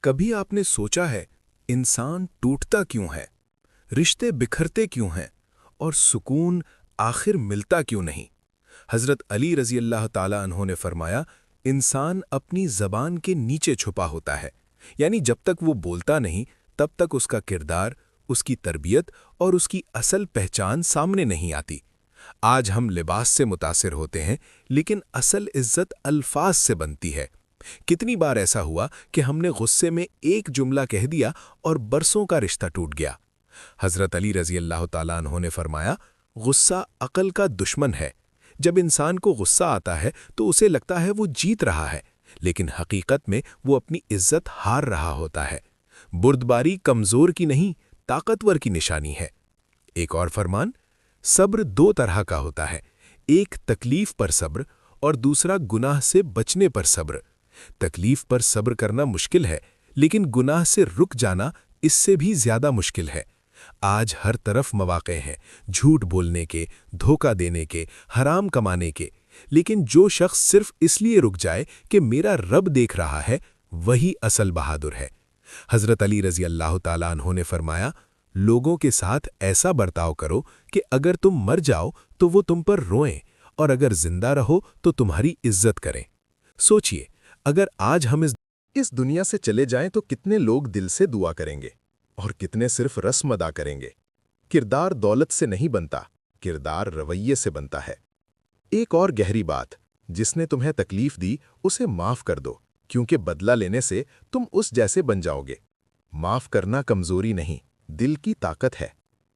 کبھی آپ نے سوچا ہے انسان ٹوٹتا کیوں ہے، رشتے بکھرتے کیوں ہیں اور سکون آخر ملتا کیوں نہیں؟ حضرت علی رضی اللہ تعالیٰ عنہ نے فرمایا، انسان اپنی زبان کے نیچے چھپا ہوتا ہے، یعنی جب تک وہ بولتا نہیں تب تک اس کا کردار، اس کی تربیت اور اس کی اصل پہچان سامنے نہیں آتی۔ آج ہم لباس سے متاثر ہوتے ہیں، لیکن اصل عزت الفاظ سے بنتی ہے۔ کتنی بار ایسا ہوا کہ ہم نے غصے میں ایک جملہ کہہ دیا اور برسوں کا رشتہ ٹوٹ گیا۔ حضرت علی رضی اللہ تعالیٰ عنہ نے فرمایا، غصہ عقل کا دشمن ہے۔ جب انسان کو غصہ آتا ہے تو اسے لگتا ہے وہ جیت رہا ہے، لیکن حقیقت میں وہ اپنی عزت ہار رہا ہوتا ہے۔ بردباری کمزور کی نہیں، طاقتور کی نشانی ہے۔ ایک اور فرمان، صبر دو طرح کا ہوتا ہے، ایک تکلیف پر صبر اور دوسرا گناہ سے بچنے پر صبر۔ تکلیف پر صبر کرنا مشکل ہے، لیکن گناہ سے رک جانا اس سے بھی زیادہ مشکل ہے۔ آج ہر طرف مواقع ہیں جھوٹ بولنے کے، دھوکہ دینے کے، حرام کمانے کے، لیکن جو شخص صرف اس لیے رک جائے کہ میرا رب دیکھ رہا ہے، وہی اصل بہادر ہے۔ حضرت علی رضی اللہ تعالیٰ عنہ نے فرمایا، لوگوں کے ساتھ ایسا برتاؤ کرو کہ اگر تم مر جاؤ تو وہ تم پر روئیں، اور اگر زندہ رہو تو تمہاری عزت کریں۔ سوچئے، اگر آج ہم اس دنیا سے چلے جائیں تو کتنے لوگ دل سے دعا کریں گے اور کتنے صرف رسم ادا کریں گے۔ کردار دولت سے نہیں بنتا، کردار رویے سے بنتا ہے۔ ایک اور گہری بات، جس نے تمہیں تکلیف دی اسے معاف کر دو، کیونکہ بدلہ لینے سے تم اس جیسے بن جاؤ گے۔ معاف کرنا کمزوری نہیں، دل کی طاقت ہے۔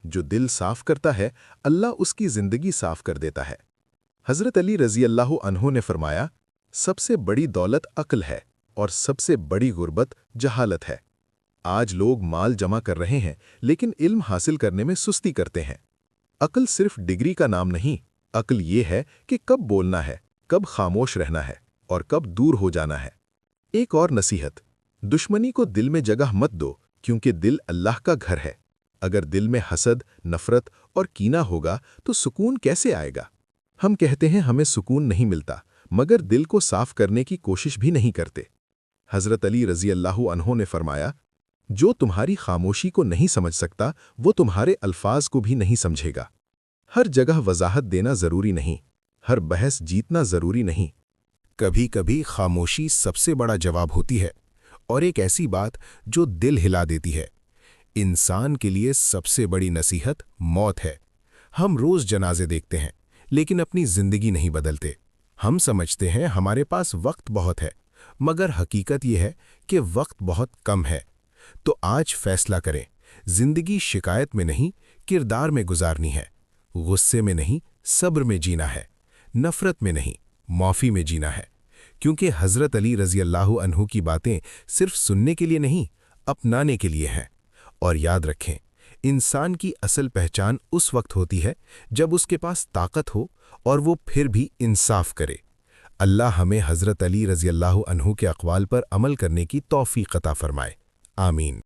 جو دل صاف کرتا ہے، اللہ اس کی زندگی صاف کر دیتا ہے۔ حضرت علی رضی اللہ عنہ نے فرمایا، سب سے بڑی دولت عقل ہے اور سب سے بڑی غربت جہالت ہے۔ آج لوگ مال جمع کر رہے ہیں، لیکن علم حاصل کرنے میں سستی کرتے ہیں۔ عقل صرف ڈگری کا نام نہیں، عقل یہ ہے کہ کب بولنا ہے، کب خاموش رہنا ہے اور کب دور ہو جانا ہے۔ ایک اور نصیحت، دشمنی کو دل میں جگہ مت دو، کیونکہ دل اللہ کا گھر ہے۔ اگر دل میں حسد، نفرت اور کینہ ہوگا تو سکون کیسے آئے گا؟ ہم کہتے ہیں ہمیں سکون نہیں ملتا، مگر دل کو صاف کرنے کی کوشش بھی نہیں کرتے۔ حضرت علی رضی اللہ عنہ نے فرمایا، جو تمہاری خاموشی کو نہیں سمجھ سکتا وہ تمہارے الفاظ کو بھی نہیں سمجھے گا۔ ہر جگہ وضاحت دینا ضروری نہیں، ہر بحث جیتنا ضروری نہیں۔ کبھی کبھی خاموشی سب سے بڑا جواب ہوتی ہے، اور ایک ایسی بات جو دل ہلا دیتی ہے۔ انسان کے لیے سب سے بڑی نصیحت موت ہے۔ ہم روز جنازے دیکھتے ہیں، لیکن اپنی زندگی نہیں بدلتے۔ ہم سمجھتے ہیں ہمارے پاس وقت بہت ہے، مگر حقیقت یہ ہے کہ وقت بہت کم ہے۔ تو آج فیصلہ کریں، زندگی شکایت میں نہیں، کردار میں گزارنی ہے۔ غصے میں نہیں، صبر میں جینا ہے۔ نفرت میں نہیں، معافی میں جینا ہے۔ کیونکہ حضرت علی رضی اللہ عنہ کی باتیں صرف سننے کے لیے نہیں، اپنانے کے لیے ہیں۔ اور یاد رکھیں، انسان کی اصل پہچان اس وقت ہوتی ہے جب اس کے پاس طاقت ہو اور وہ پھر بھی انصاف کرے۔ اللہ ہمیں حضرت علی رضی اللہ عنہ کے اقوال پر عمل کرنے کی توفیق عطا فرمائے۔ آمین۔